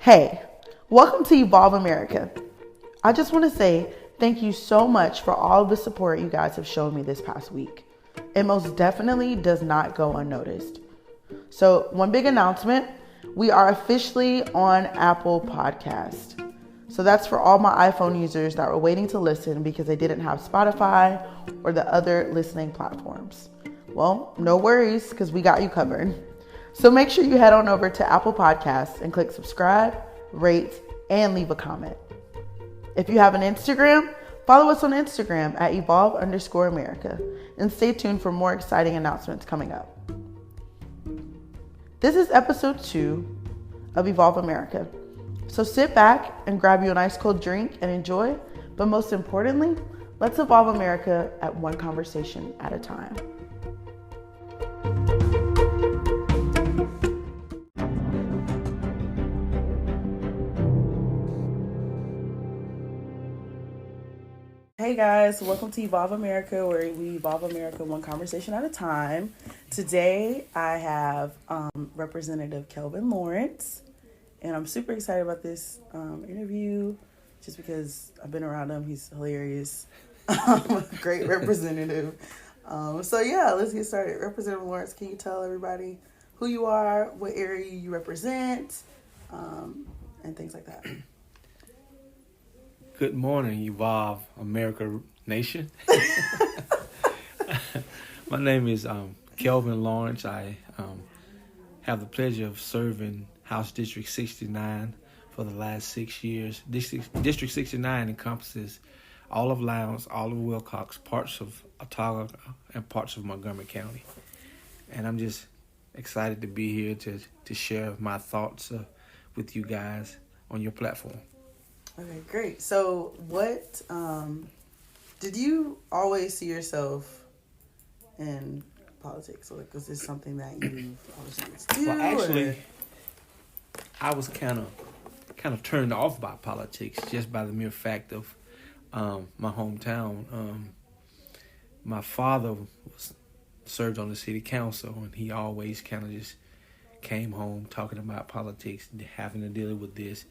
Hey, welcome to Evolve America. I just want to say thank you so much for all the support you guys have shown me this past week. It most definitely does not go unnoticed. So, one big announcement, we are officially on Apple Podcast. So that's for all my iPhone users that were waiting to listen because they didn't have Spotify or the other listening platforms. Well, no worries, because we got you covered. So make sure you head on over to Apple Podcasts and click subscribe, rate, and leave a comment. If you have an Instagram, follow us on Instagram at evolve_America and stay tuned for more exciting announcements coming up. This is episode 2 of Evolve America. So sit back and grab you a nice cold drink and enjoy, but most importantly, let's evolve America at one conversation at a time. Hey guys, welcome to Evolve America, where we evolve America one conversation at a time. Today I have Representative Kelvin Lawrence, and I'm super excited about this interview just because I've been around him. He's hilarious, great representative. So yeah, let's get started. Representative Lawrence, can you tell everybody who you are, what area you represent, and things like that? Good morning, Evolve America Nation. My name is Kelvin Lawrence. I have the pleasure of serving House District 69 for the last 6 years. District 69 encompasses all of Lowndes, all of Wilcox, parts of Ottawa, and parts of Montgomery County. And I'm just excited to be here to share my thoughts with you guys on your platform. Okay, great. So what, did you always see yourself in politics? Like, was this something that you always wanted to do? Well, actually, I was kind of turned off by politics just by the mere fact of my hometown. My father served on the city council, and he always kind of just came home talking about politics, having to deal with this.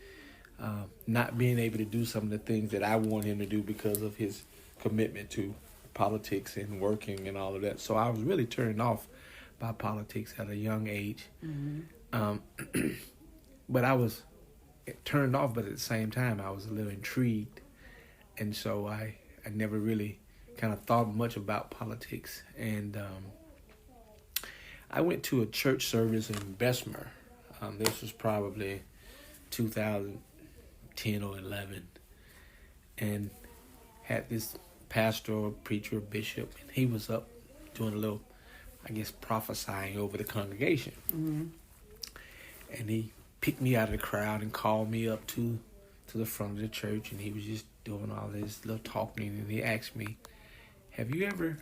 Not being able to do some of the things that I want him to do because of his commitment to politics and working and all of that. So I was really turned off by politics at a young age. Mm-hmm. But I was turned off, but at the same time, I was a little intrigued. And so I never really kind of thought much about politics. And I went to a church service in Bessemer. This was probably 2010 or 11, and had this pastor or preacher or bishop, and he was up doing a little, I guess, prophesying over the congregation. Mm-hmm. And he picked me out of the crowd and called me up to the front of the church, and he was just doing all this little talking, and he asked me, have you ever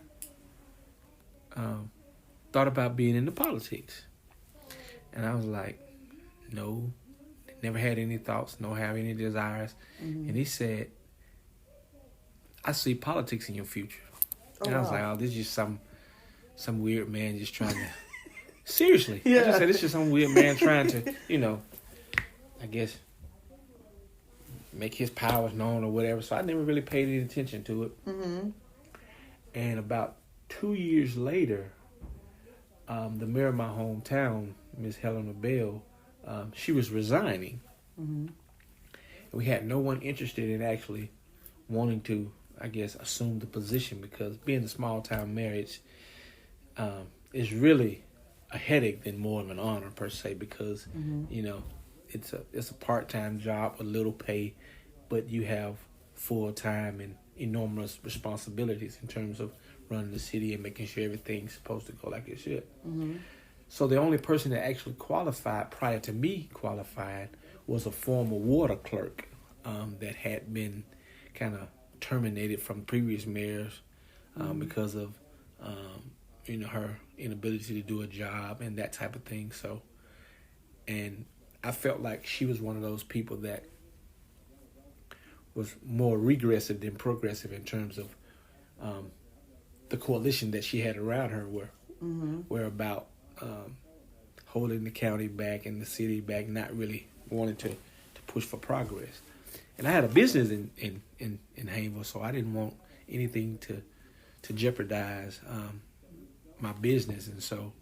thought about being into politics? And I was like, no. Never had any thoughts, no have any desires. Mm-hmm. And he said, I see politics in your future. And I was like, oh, this is just some weird man just trying to... Seriously. Yeah. I just said, this is just some weird man trying to, I guess, make his powers known or whatever. So I never really paid any attention to it. Mm-hmm. And about 2 years later, the mayor of my hometown, Miss Helena Bell, she was resigning. Mm-hmm. We had no one interested in actually wanting to, I guess, assume the position, because being a small town mayor is really a headache than more of an honor per se, because mm-hmm. It's a part-time job with little pay, but you have full-time and enormous responsibilities in terms of running the city and making sure everything's supposed to go like it should. Mm-hmm. So the only person that actually qualified prior to me qualifying was a former water clerk that had been kind of terminated from previous mayors because of her inability to do a job and that type of thing. So, and I felt like she was one of those people that was more regressive than progressive in terms of the coalition that she had around her were about holding the county back and the city back, not really wanting to push for progress. And I had a business in Haynesville, so I didn't want anything to jeopardize my business, and so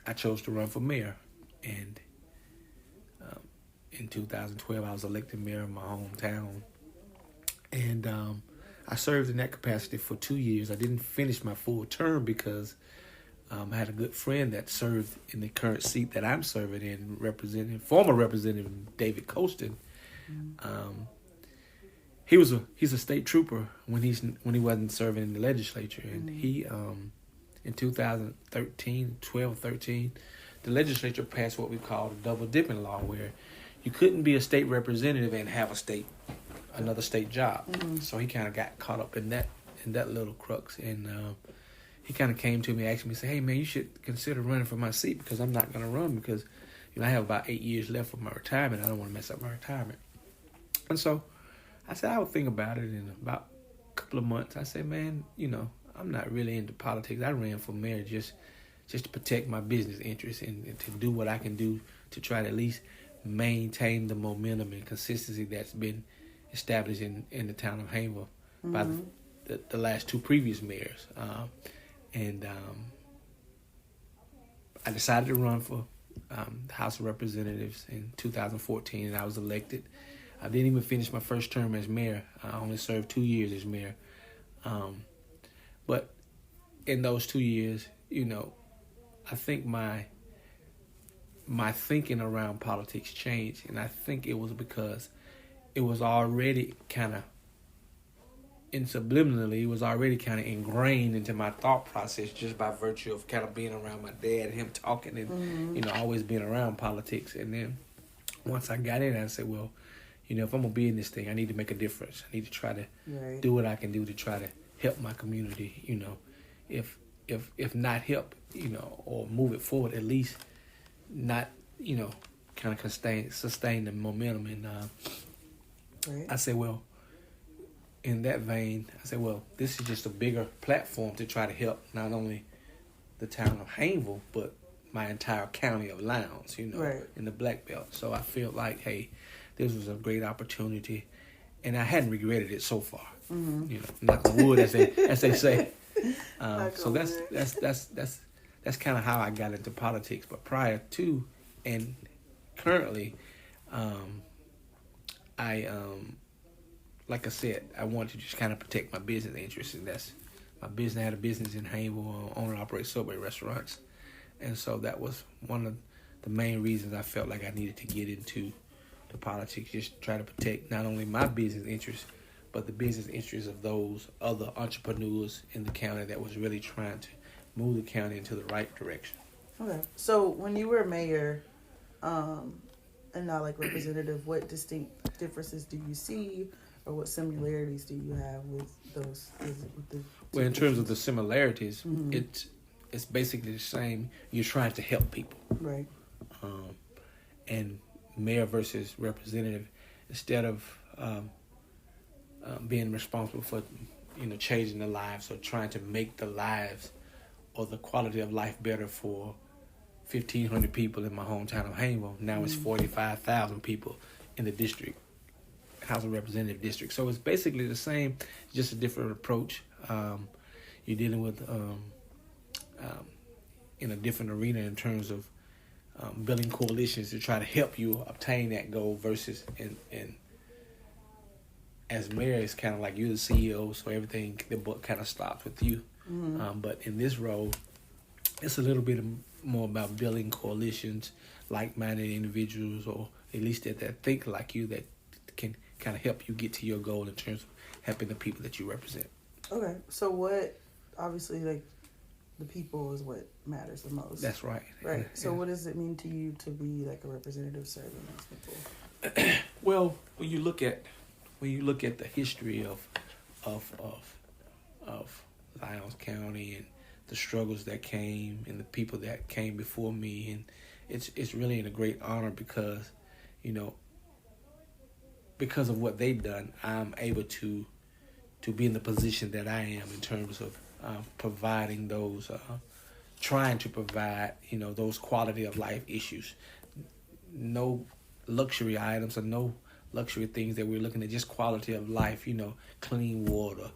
I chose to run for mayor. And in 2012, I was elected mayor of my hometown, and I served in that capacity for 2 years. I didn't finish my full term because I had a good friend that served in the current seat that I'm serving in, former Representative David Colston. He's a state trooper when he wasn't serving in the legislature, and he in 2013, the legislature passed what we call the double dipping law, where you couldn't be a state representative and have another state job. So he kind of got caught up in that little crux, and he kind of came to me, asked me, say, "Hey man, you should consider running for my seat, because I'm not going to run because I have about 8 years left of my retirement. I don't want to mess up my retirement." And so I said I would think about it. In about a couple of months, I said, "Man, I'm not really into politics. I ran for mayor just to protect my business interests and to do what I can do to try to at least maintain the momentum and consistency that's been established in the town of Haynesville by the last two previous mayors." And I decided to run for the House of Representatives in 2014, and I was elected. I didn't even finish my first term as mayor. I only served 2 years as mayor. But in those 2 years, I think my thinking around politics changed, and I think it was because it was already kind of, subliminally, it was already kind of ingrained into my thought process just by virtue of kind of being around my dad and him talking and, always being around politics. And then once I got in, I said, well, if I'm going to be in this thing, I need to make a difference. I need to try to do what I can do to try to help my community, if not help, or move it forward, at least not, kind of sustain the momentum. And I said, well, in that vein, I said, well, this is just a bigger platform to try to help not only the town of Haynesville, but my entire county of Lowndes, in the Black Belt. So I feel like, hey, this was a great opportunity, and I hadn't regretted it so far. Knock on wood, as they say. So that's kind of how I got into politics. But prior to and currently, like I said, I wanted to just kind of protect my business interests, and that's my business. I had a business in Haynesville, own and operate Subway restaurants, and so that was one of the main reasons I felt like I needed to get into the politics, just try to protect not only my business interests, but the business interests of those other entrepreneurs in the county that was really trying to move the county into the right direction. Okay. So when you were mayor, and now like representative, what distinct differences do you see, or what similarities do you have with those? Well, in terms of the similarities, it's basically the same. You're trying to help people, right? And mayor versus representative, instead of being responsible for changing the lives or trying to make the lives or the quality of life better for 1,500 people in my hometown of Haynesville, now it's 45,000 people in the district, House of Representative district. So it's basically the same, just a different approach. You're dealing with in a different arena in terms of building coalitions to try to help you obtain that goal versus and as mayor, it's kind of like you're the CEO, so everything, the book kind of stops with you. But in this role, it's a little bit more about building coalitions, like-minded individuals, or at least that think like you, that can kind of help you get to your goal in terms of helping the people that you represent. Okay, so what, obviously, like, the people is what matters the most. That's right. Right. So what does it mean to you to be like a representative serving those people? Well, when you look at the history of Lowndes County and the struggles that came and the people that came before me, and it's really a great honor because because of what they've done, I'm able to be in the position that I am in terms of providing those, trying to provide those quality of life issues. No luxury items or no luxury things that we're looking at. Just quality of life, clean water,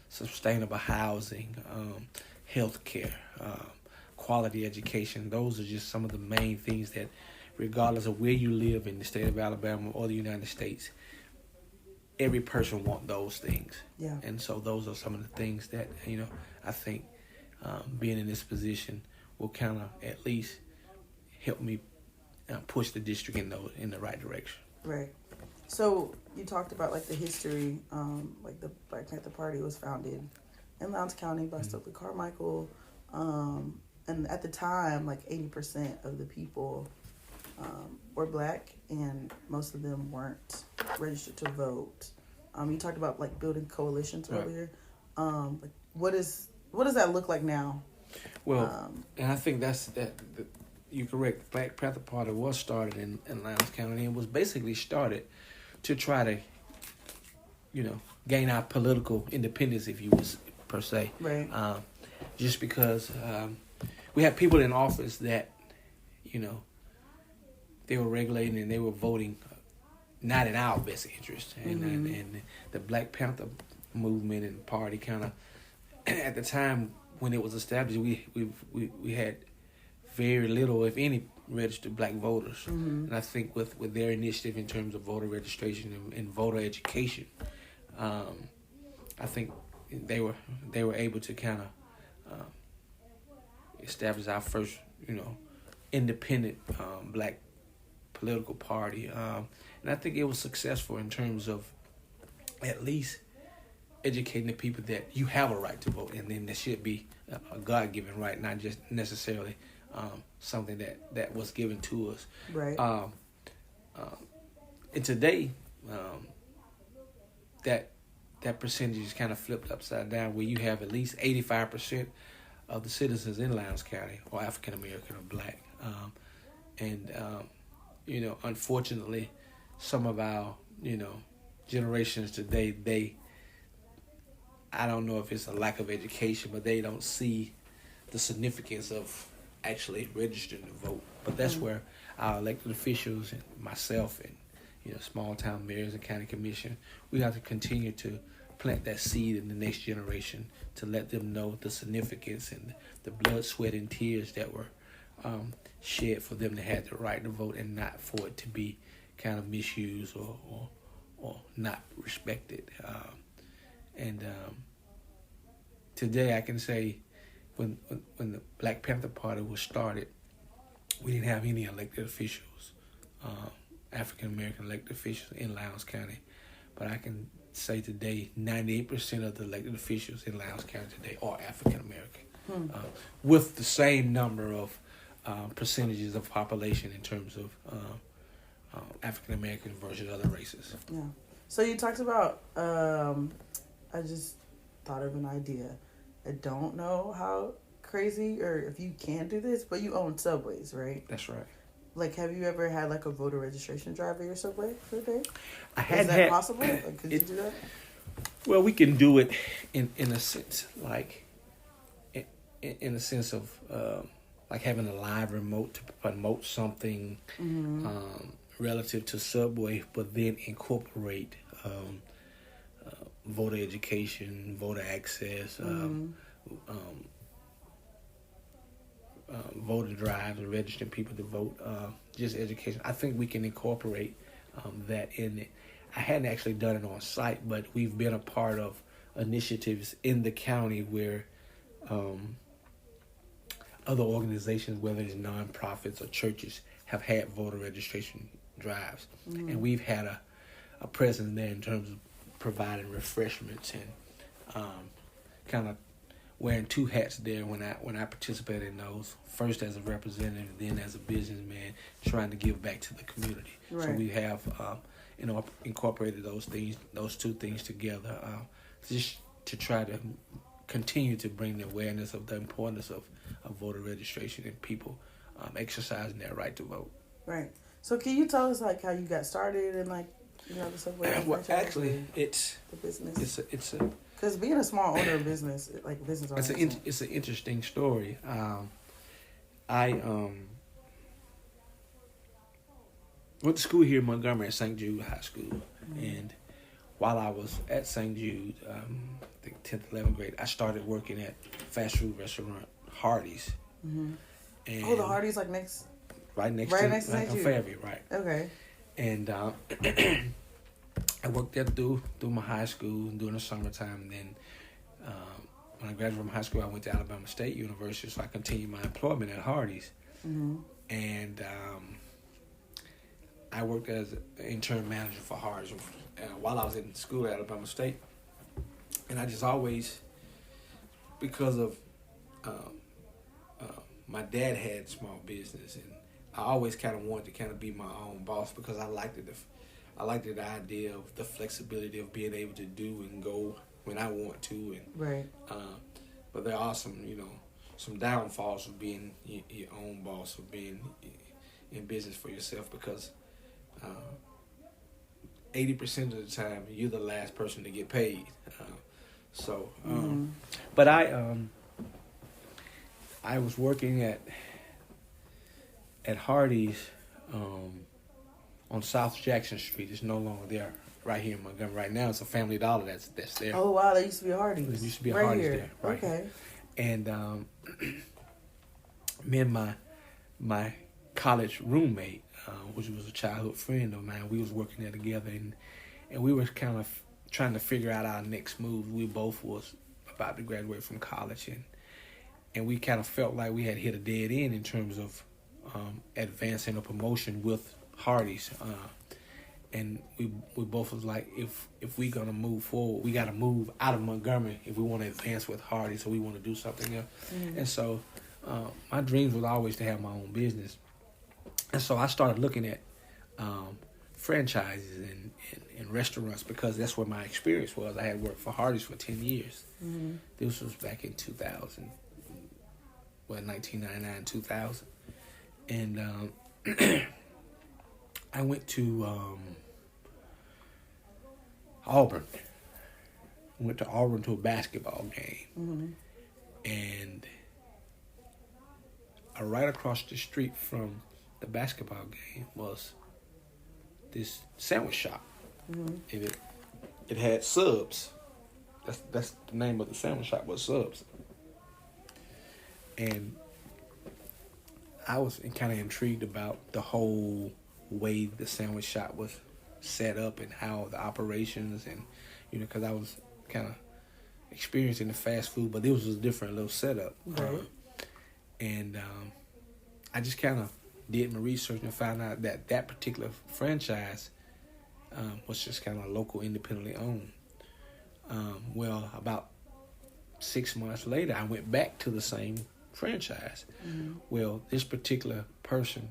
sustainable housing, health care, quality education. Those are just some of the main things that, regardless of where you live in the state of Alabama or the United States, every person wants those things. Yeah. And so those are some of the things that, I think being in this position will kind of at least help me push the district in the right direction. Right. So you talked about like the history, like the Black Panther Party was founded in Lowndes County by Stokely Carmichael. And at the time, like 80% of the people were Black, and most of them weren't registered to vote. You talked about like building coalitions earlier. Like what does that look like now? Well, and I think you're correct. The Black Panther Party was started in Lowndes County, and was basically started to try to, gain our political independence, if you would, per se. Right. Just because we had people in office that, they were regulating and they were voting not in our best interest. And the Black Panther movement and party kind of, at the time when it was established, we had very little, if any, registered Black voters. And I think with their initiative in terms of voter registration and voter education, I think they were able to kind of establish our first, independent Black political party. And I think it was successful in terms of at least educating the people that you have a right to vote, and then there should be a God-given right, not just necessarily something that was given to us. Right. And today, that percentage is kind of flipped upside down, where you have at least 85% of the citizens in Lowndes County are African American or Black. Unfortunately, some of our, generations today, I don't know if it's a lack of education, but they don't see the significance of actually registering to vote. But that's where our elected officials and myself and, small town mayors and county commission, we have to continue to plant that seed in the next generation to let them know the significance and the blood, sweat, and tears that were shed for them to have the right to vote, and not for it to be kind of misused or not respected. Today I can say when the Black Panther Party was started, we didn't have any elected officials, African American elected officials in Lowndes County. But I can say today 98% of the elected officials in Lowndes County today are African American, with the same number of percentages of population in terms of African American versus other races. Yeah. So you talked about, I just thought of an idea. I don't know how crazy or if you can do this, but you own Subways, right? That's right. Like, have you ever had like a voter registration drive at your Subway for a day? Is that possible? Like, could you do that? Well, we can do it in a sense, like in a sense of like having a live remote to promote something relative to Subway, but then incorporate voter education, voter access, voter drives, and registering people to vote, just education. I think we can incorporate that in it. I hadn't actually done it on site, but we've been a part of initiatives in the county where other organizations, whether it's nonprofits or churches, have had voter registration drives. And we've had a presence there in terms of providing refreshments and kind of wearing two hats there when I participated in those. First as a representative, then as a businessman, trying to give back to the community. Right. So we have incorporated those two things together, just to try to continue to bring the awareness of the importance of voter registration and people exercising their right to vote. Right. So can you tell us like how you got started and like the Subway? Well, actually, it's the business. It's a because being a small owner of business, like business owner, it's an interesting story. went to school here in Montgomery at St. Jude High School. And while I was at St. Jude, I think 10th, 11th grade, I started working at fast food restaurant Hardee's. And the Hardee's like next... Right next to St. Jude. Fairview, right. Okay. And I worked there through my high school during the summertime. And then when I graduated from high school, I went to Alabama State University, so I continued my employment at Hardee's. And I worked as an intern manager for Hardee's while I was in school at Alabama State. And I just always, because of my dad had small business, and I always kind of wanted to kind of be my own boss because I liked it. I liked the idea of the flexibility of being able to do and go when I want to. And, right. But there are some downfalls of being your own boss, of being in business for yourself, because 80% of the time you're the last person to get paid. But I was working at Hardee's on South Jackson Street. It's no longer there. Right here in Montgomery. Right now, it's a Family Dollar that's there. Oh wow, there used to be a Hardee's. There used to be a right Hardee's here. there. Right. Okay. And me and my college roommate, which was a childhood friend of mine, we was working there together, and we were kind of trying to figure out our next move. We both was about to graduate from college, and we kind of felt like we had hit a dead end in terms of advancing a promotion with Hardee's. And we both was like, if we gonna move forward, we gotta move out of Montgomery if we want to advance with Hardee's, so we want to do something else. And so my dreams was always to have my own business. And so I started looking at franchises and restaurants, because that's where my experience was. I had worked for Hardee's for 10 years. This was back in 2000, 1999, 2000. And I went to Auburn. Went to Auburn to a basketball game. And right across the street from the basketball game was this sandwich shop. And it had Subs. That's the name of the sandwich shop, was Subs. And I was kind of intrigued about the whole way the sandwich shop was set up and how the operations, and because I was kind of experiencing the fast food, but it was a different little setup. Right. And I just kind of did my research and found out that particular franchise was just kind of local, independently owned. Well, about 6 months later, I went back to the same franchise. Well, this particular person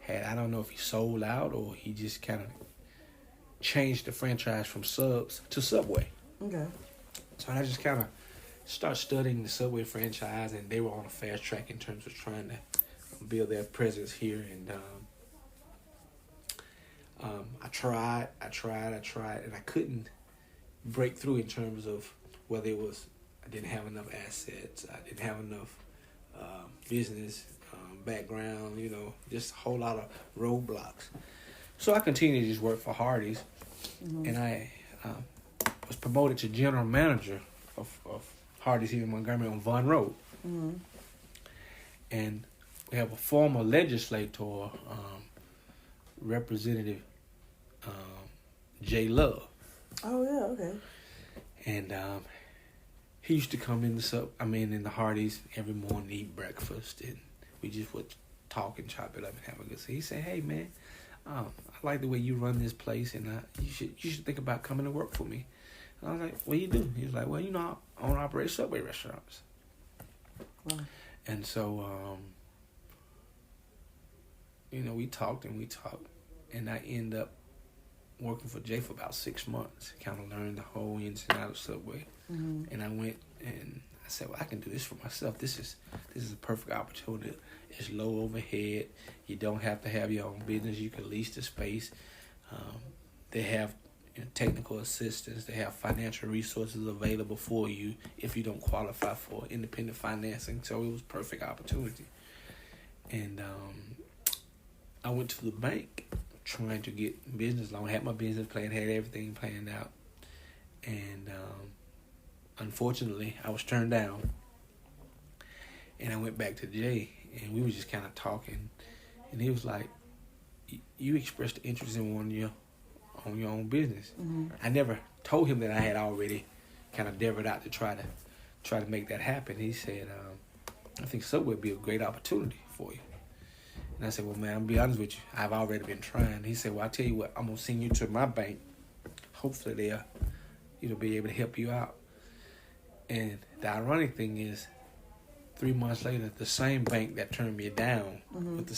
I don't know if he sold out or he just kind of changed the franchise from Subs to Subway. Okay. So I just kind of started studying the Subway franchise, and they were on a fast track in terms of trying to build their presence here. And I tried, and I couldn't break through in terms of whether it was I didn't have enough assets, I didn't have enough business background, just a whole lot of roadblocks. So I continued to just work for Hardee's, and I was promoted to general manager of Hardee's here in Montgomery on Vaughn Road. And we have a former legislator, Representative Jay Love. Oh yeah, okay. And he used to come in the Hardee's every morning to eat breakfast, and we just would talk and chop it up and have a good time. He said, "Hey man, I like the way you run this place, and you should think about coming to work for me." And I was like, "What do you do?" He was like, "Well, I own and operate Subway restaurants." Wow. And so, we talked, and I ended up working for Jay for about 6 months. Kind of learned the whole ins and outs of Subway. And I went and I said, "Well, I can do this for myself. This is a perfect opportunity. It's low overhead. You don't have to have your own business. You can lease the space. They have technical assistance. They have financial resources available for you if you don't qualify for independent financing." So it was a perfect opportunity. And I went to the bank trying to get business loan. Had my business plan, had everything planned out, and unfortunately, I was turned down. And I went back to Jay, and we were just kind of talking, and he was like, "You expressed interest in on your own business." Mm-hmm. I never told him that I had already kind of endeavored out to try to make that happen. He said, "I think Subway would be a great opportunity for you." And I said, "Well, man, I'll be honest with you. I've already been trying." He said, "Well, I'll tell you what. I'm gonna send you to my bank. Hopefully, they'll be able to help you out." And the ironic thing is, 3 months later, the same bank that turned me down with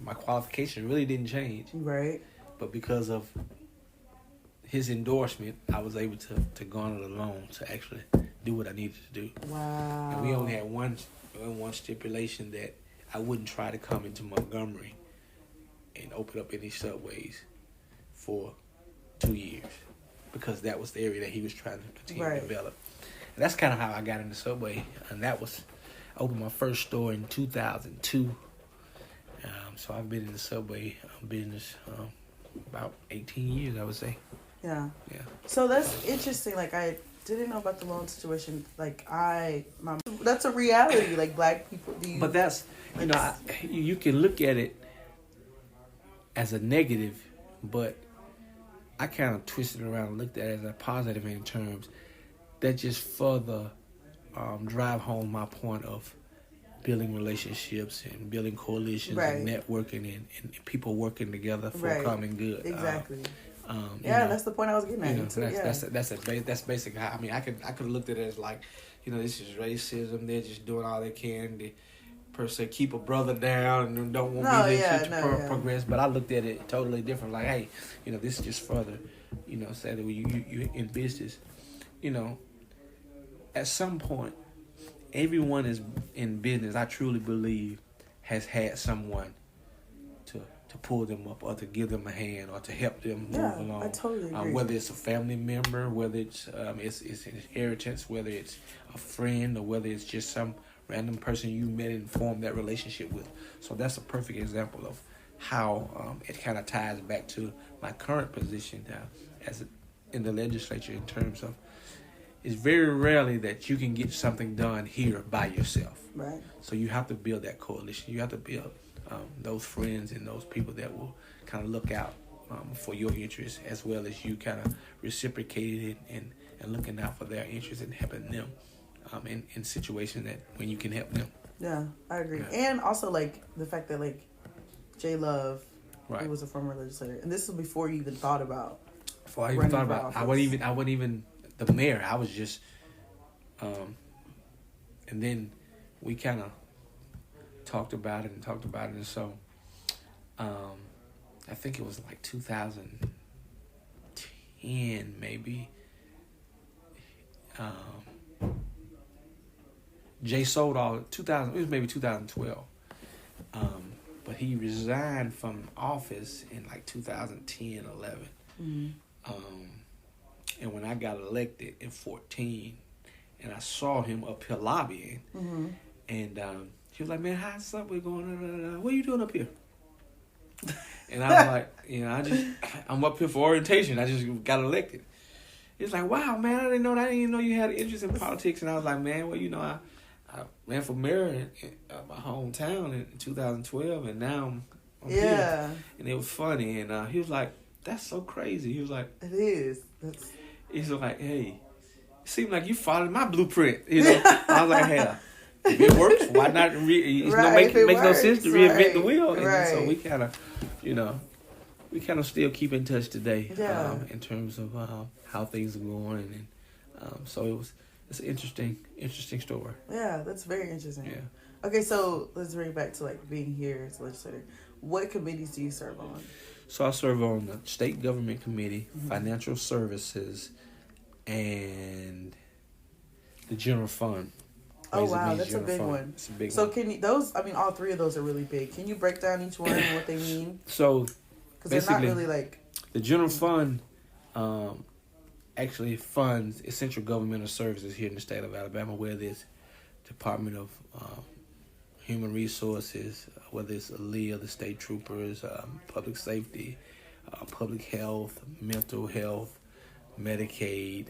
my qualification really didn't change. Right. But because of his endorsement, I was able to garner the loan to actually do what I needed to do. Wow. And we only had one stipulation, that I wouldn't try to come into Montgomery and open up any Subways for 2 years, because that was the area that he was trying to continue to develop. And that's kind of how I got into Subway, and I opened my first store in 2002. So I've been in the Subway business about 18 years, I would say. Yeah. Yeah. So that's interesting. Like, I didn't know about the loan situation. Like, that's a reality. Like, Black people. But that's, you can look at it as a negative, but I kind of twisted it around and looked at it as a positive in terms that just further drive home my point of building relationships and building coalitions and networking and people working together for a common good. Exactly. That's the point I was getting at. That's basically how. I mean, I could have looked at it as like, this is racism. They're just doing all they can to, per se, keep a brother down and don't want me to progress. But I looked at it totally different. Like, hey, this is just further, say that when you in business, at some point, everyone is in business, I truly believe, has had someone to pull them up or to give them a hand or to help them move along. I totally agree. Whether it's a family member, whether it's inheritance, whether it's a friend, or whether it's just some random person you met and formed that relationship with. So that's a perfect example of how it kind of ties back to my current position now in the legislature, in terms of, it's very rarely that you can get something done here by yourself. Right. So you have to build that coalition. You have to build those friends and those people that will kind of look out for your interests, as well as you kind of reciprocating and looking out for their interests and helping them in situations that when you can help them. Yeah, I agree. Yeah. And also, like, the fact that, like, J Love, who was a former legislator, and this was before you even thought about. Before I even thought about, I wasn't even the mayor. I was just, and then we kind of talked about it, and so, I think it was like 2010 maybe. Jay sold all 2000. It was maybe 2012, but he resigned from office in like 2010, 11. Mm-hmm. And when I got elected in 2014, and I saw him up here lobbying, and he was like, "Man, how's Subway going? What are you doing up here?" And I was like, I'm up here for orientation. I just got elected. He's like, "Wow, man, I didn't even know you had an interest in politics." And I was like, "Man, well, I ran for mayor in my hometown in 2012, and now I'm here." And it was funny. And he was like, "That's so crazy." He was like, "It is." He's like, "Hey, it seemed like you followed my blueprint." I was like, "Hey, if it works, why not? It makes no sense to reinvent the wheel." And so we kind of, still keep in touch today, in terms of how things are going, and so it's an interesting story. Yeah, that's very interesting. Yeah. Okay, so let's bring it back to, like, being here as a legislator. What committees do you serve on? So I serve on the State Government Committee, Financial Services, and the General Fund. Oh, wow, that's a big one. It's a big one. So can you, all three of those are really big. Can you break down each one and what they mean? So because they're not really like... The General Fund actually funds essential governmental services here in the state of Alabama, whether it's Department of Human Resources, whether it's ALEA, the state troopers, public safety, public health, mental health, Medicaid,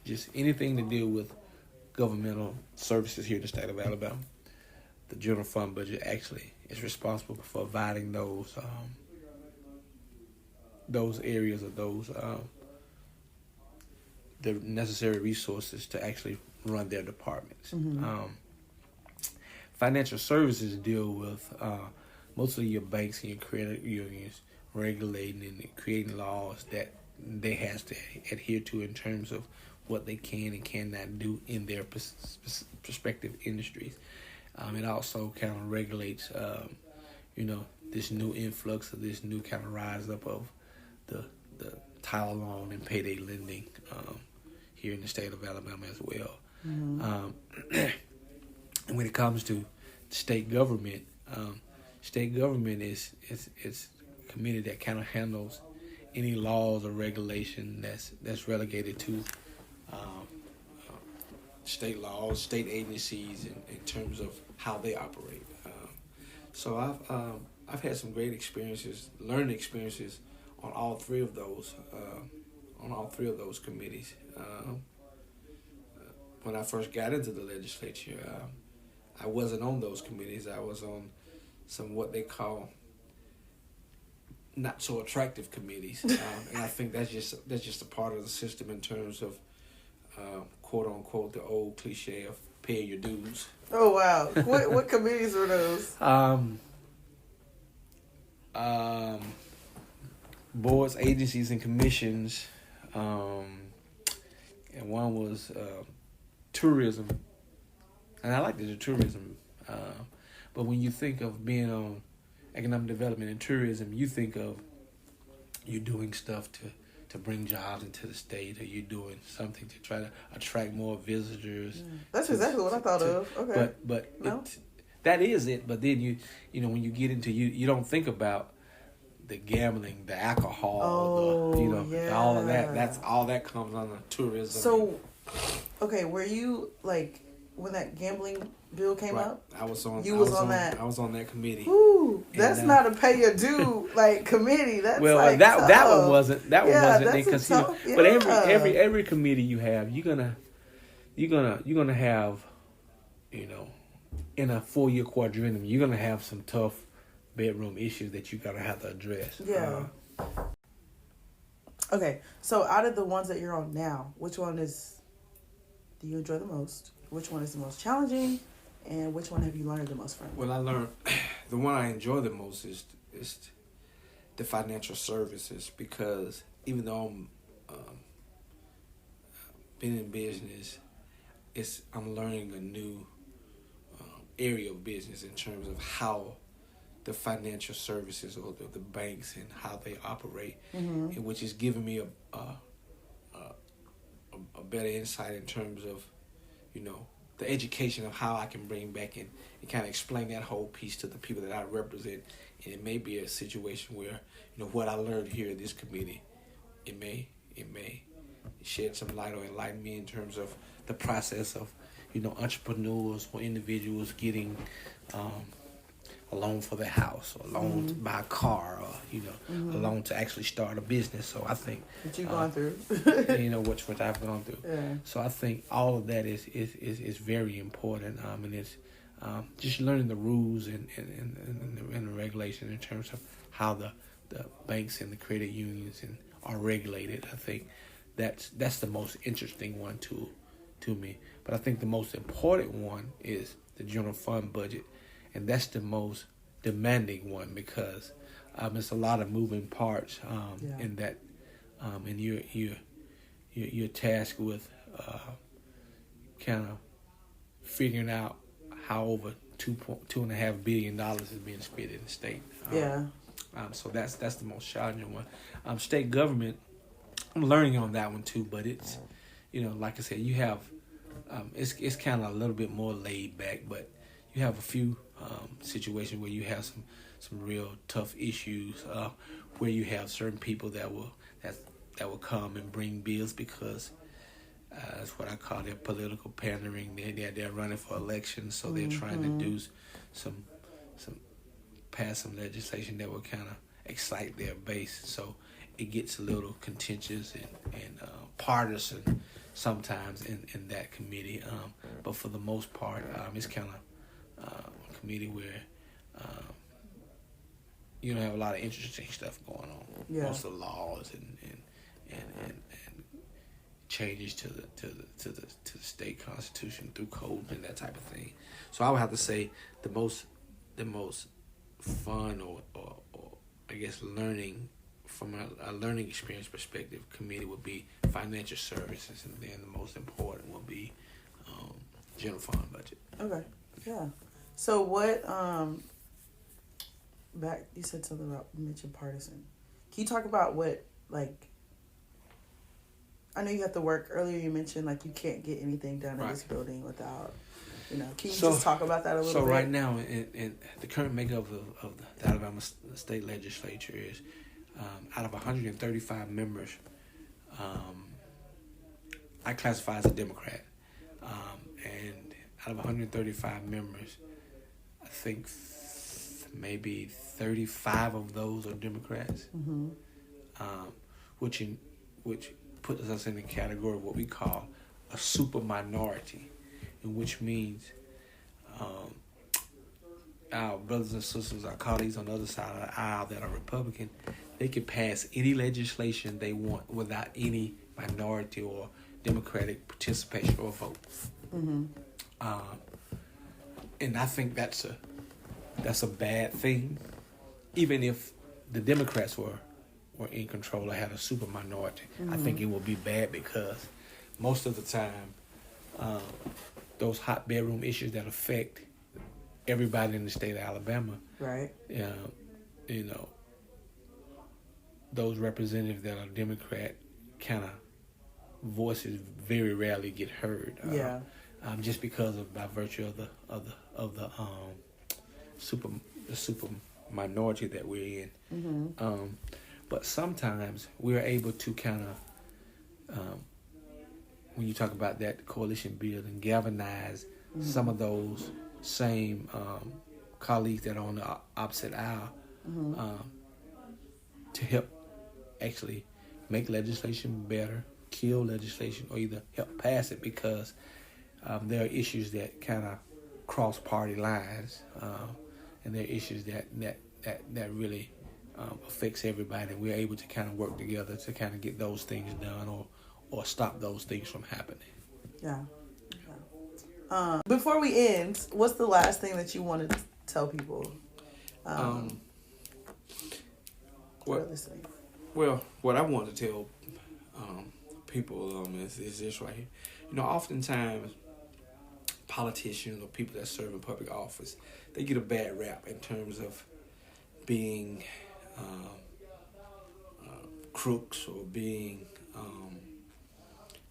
just anything to deal with governmental services here in the state of Alabama. The general fund budget actually is responsible for providing those areas of the necessary resources to actually run their departments. Financial services deal with mostly your banks and your credit unions regulating and creating laws that they have to adhere to in terms of what they can and cannot do in their respective industries. It also kind of regulates, this new influx of this new kind of rise up of the title loan and payday lending here in the state of Alabama as well. And when it comes to state government is a committee that kind of handles any laws or regulation that's relegated to state laws, state agencies, in terms of how they operate. So I've had some great experiences, learning experiences on all three of those committees. When I first got into the legislature, I wasn't on those committees. I was on some what they call not so attractive committees, and I think that's just a part of the system in terms of quote unquote the old cliche of paying your dues. Oh wow! What committees were those? Boards, agencies, and commissions, and one was tourism, and I like the tourism. But when you think of being on economic development and tourism, you think of you doing stuff to bring jobs into the state, or you're doing something to try to attract more visitors. That's exactly what I thought of. Okay, but no? That is it. But then you when you get into you don't think about the gambling, the alcohol, all of that. That's all that comes under tourism. So, okay, were you like when that gambling bill came up? I was on. You was on that. I was on that committee. Ooh, that's not a pay your due committee. That's that tough. one wasn't. That one wasn't because but every committee you have, you're gonna have, in a 4-year quadrennium, you're gonna have some tough bedroom issues that you gotta have to address. Yeah. Okay, so out of the ones that you're on now, which one do you enjoy the most? Which one is the most challenging? And which one have you learned the most from? Well, I learned the one I enjoy the most is the financial services, because even though I'm been in business, I'm learning a new area of business in terms of how the financial services or the banks and how they operate, and which is giving me a better insight in terms of the education of how I can bring back and kind of explain that whole piece to the people that I represent. And it may be a situation where what I learned here at this committee, it may shed some light or enlighten me in terms of the process of entrepreneurs or individuals getting a loan for their house, or a loan to buy a car, or a loan to actually start a business. So I think what you've gone through, what I've gone through. Yeah. So I think all of that is very important, and it's just learning the rules and the regulation in terms of how the banks and the credit unions are regulated. I think that's the most interesting one to me. But I think the most important one is the general fund budget. And that's the most demanding one, because it's a lot of moving parts in that, and you're tasked with kind of figuring out how over $2.5 billion is being spent in the state. So that's the most challenging one. State government, I'm learning on that one too, but it's like I said, you have it's kind of a little bit more laid back, but you have a few situations where you have some real tough issues, where you have certain people that will come and bring bills because that's what I call their political pandering. They're running for elections, so they're trying to do pass some legislation that will kind of excite their base. So it gets a little contentious and partisan sometimes in that committee. But for the most part, it's kind of a committee where you don't have a lot of interesting stuff going on. Yeah. Most of the laws and changes to the state constitution through code and that type of thing. So I would have to say the most fun or I guess learning from a learning experience perspective committee would be financial services, and then the most important would be general fund budget. Okay. Yeah. So what back you said something about mention partisan. Can you talk about what, like, I know you have to work earlier, you mentioned like you can't get anything done in this building without, can you just talk about that a little bit? So right now in the current makeup of the Alabama state legislature is out of 135 members, I classify as a Democrat, and out of 135 members, I think maybe 35 of those are Democrats, which puts us in the category of what we call a super minority, and which means our brothers and sisters, our colleagues on the other side of the aisle that are Republican, they can pass any legislation they want without any minority or Democratic participation or vote. And I think that's a bad thing. Even if the Democrats were in control or had a super minority, I think it would be bad because most of the time, those hot bedroom issues that affect everybody in the state of Alabama, right? Those representatives that are Democrat kind of voices very rarely get heard. Just because by virtue of the super minority that we're in. But sometimes we're able to kind of, when you talk about that coalition building, galvanize some of those same colleagues that are on the opposite aisle to help actually make legislation better, kill legislation, or either help pass it, because there are issues that kind of cross party lines, and there are issues that really affects everybody. We're able to kind of work together to kind of get those things done or stop those things from happening. Yeah. Before we end, what's the last thing that you want to tell people? Well, what I want to tell people is this right here. Oftentimes politicians or people that serve in public office, they get a bad rap in terms of being crooks or being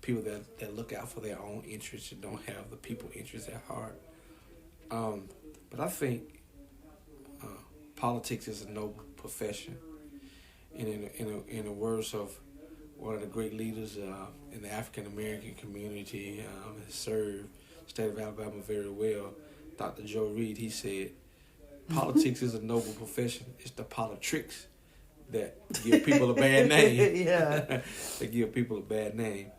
people that look out for their own interests and don't have the people interests at heart. But I think politics is a noble profession. And in the words of one of the great leaders in the African American community, has served the state of Alabama very well, Dr. Joe Reed, he said, politics is a noble profession. It's the politricks that give people a bad name. They give people a bad name.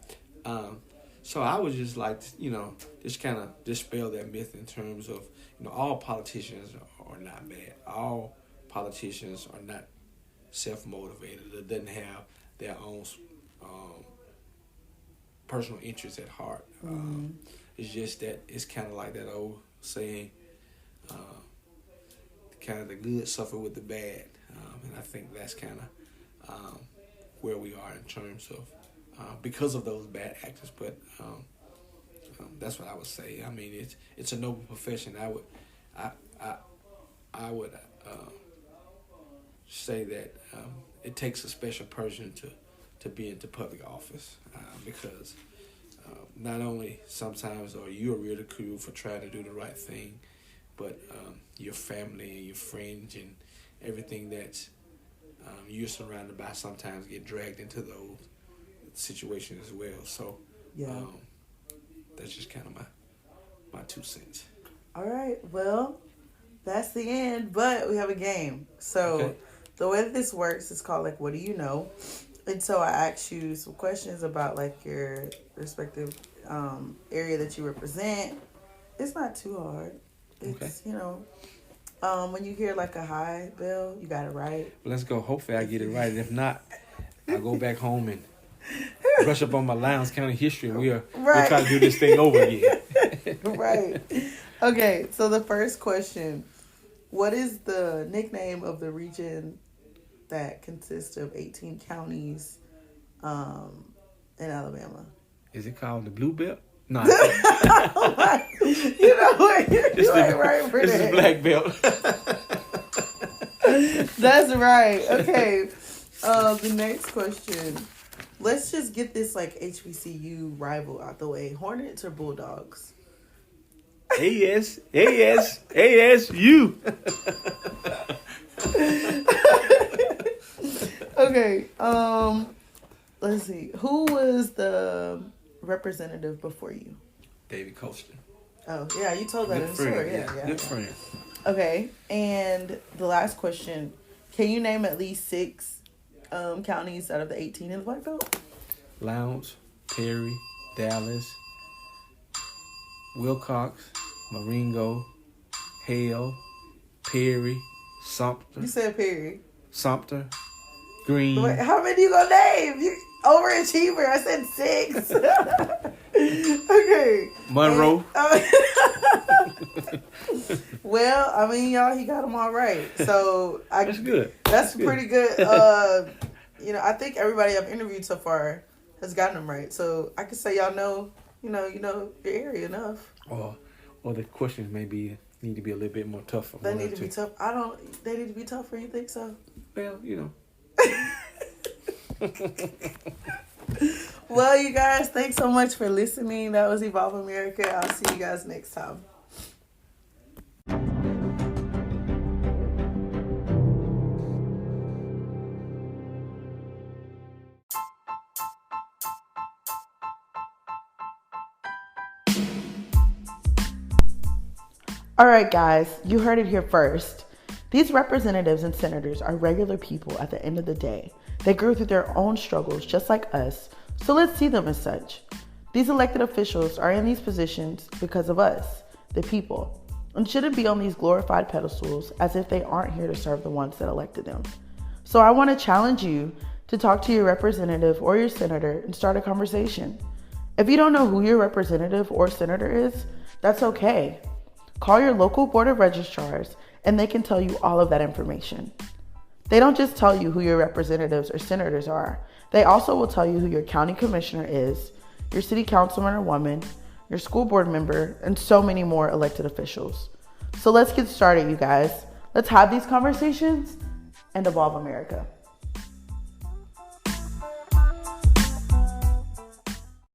So I would just like to, just kind of dispel that myth in terms of, all politicians are not bad. All politicians are not self-motivated. They doesn't have their own personal interests at heart. It's just that it's kind of like that old saying, kind of the good suffer with the bad. And I think that's kind of where we are in terms of because of those bad actors. But that's what I would say. I mean, it's a noble profession. I would say that it takes a special person to be into public office because not only sometimes are you ridiculed for trying to do the right thing, but your family and your friends and everything that you're surrounded by sometimes get dragged into those situations as well. So that's just kind of my 2 cents. All right. Well, that's the end, but we have a game. So the way that this works is called like, what do you know? And so I ask you some questions about like your respective area that you represent. It's not too hard. It's, when you hear like a high bell, you got it right. Let's go. Hopefully I get it right. And if not, I'll go back home and brush up on my Lowndes County history. We'll try to do this thing over again. Right. Okay, so the first question. What is the nickname of the region that consists of 18 counties in Alabama? Is it called the Blue Belt? No. You know what? You ain't right for that. It's the Black Belt. That's right. Okay. The next question. Let's just get this like HBCU rival out the way. Hornets or Bulldogs? ASU. Okay. Let's see. Who was the representative before you? David Coaston. Oh, yeah, you told that in the story. Yeah. Good friend. Okay, and the last question. Can you name at least 6 counties out of the 18 in the Black Belt? Lowndes, Perry, Dallas, Wilcox, Marengo, Hale, Perry, Sumter. You said Perry. Sumter, Green. Wait, how many you gonna name? You overachiever. I said 6. Okay. Monroe. Well, I mean, y'all, he got them all right. So that's good. That's pretty good. I think everybody I've interviewed so far has gotten them right. So I could say y'all know your area enough. Or the questions maybe need to be a little bit more tougher. They need to be tough. They need to be tougher. You think so? Well, Well, you guys, thanks so much for listening. That was Evolve America. I'll see you guys next time. All right, guys, you heard it here first. These representatives and senators are regular people at the end of the day. They go through their own struggles just like us, so let's see them as such. These elected officials are in these positions because of us, the people, and shouldn't be on these glorified pedestals as if they aren't here to serve the ones that elected them. So I want to challenge you to talk to your representative or your senator and start a conversation. If you don't know who your representative or senator is, that's okay. Call your local board of registrars and they can tell you all of that information. They don't just tell you who your representatives or senators are. They also will tell you who your county commissioner is, your city councilman or woman, your school board member, and so many more elected officials. So let's get started, you guys. Let's have these conversations and evolve America.